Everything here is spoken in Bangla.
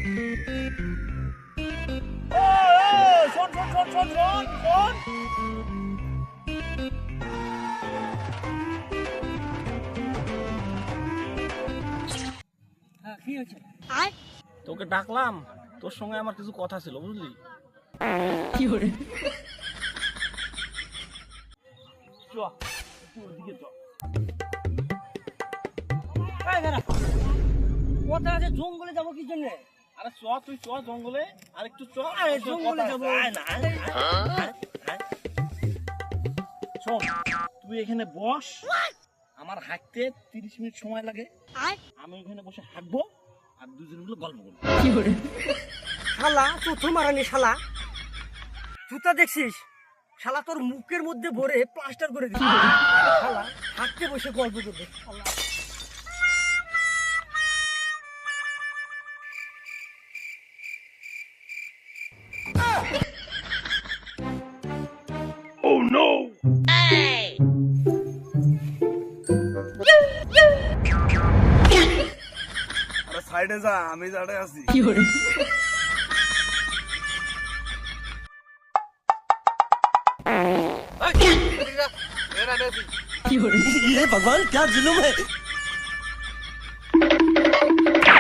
শোন শোন শোন শোন শোন শোন কি হয়েছে? তোকে ডাকলাম, তোর সঙ্গে আমার কিছু কথা ছিল, বুঝলি? কি করে? চ ওদিকে চ। কথা আছে, জঙ্গলে যাবো কি জন্য? আরে চ, তুই চ জঙ্গলে, আর একটু চ। জঙ্গলে যাবো শোন, তুই এখানে বস, আমার হাঁটতে 30 মিনিট সময় লাগে, আমি ওখানে বসে হাঁটবো আর দুজন মিলে গল্প করবো। কি করে? শালা চোথো মারানি শালা, জুতা দেখছিস? শালা তোর মুখের মধ্যে ভরে প্লাস্টার করে দিবি। শালা হাঁটতে বসে গল্প করবে। Oh no! আরে সাইডে যা, আমি দাঁড়ায় আছি। কি করে? ये भगवान क्या जुलुम है।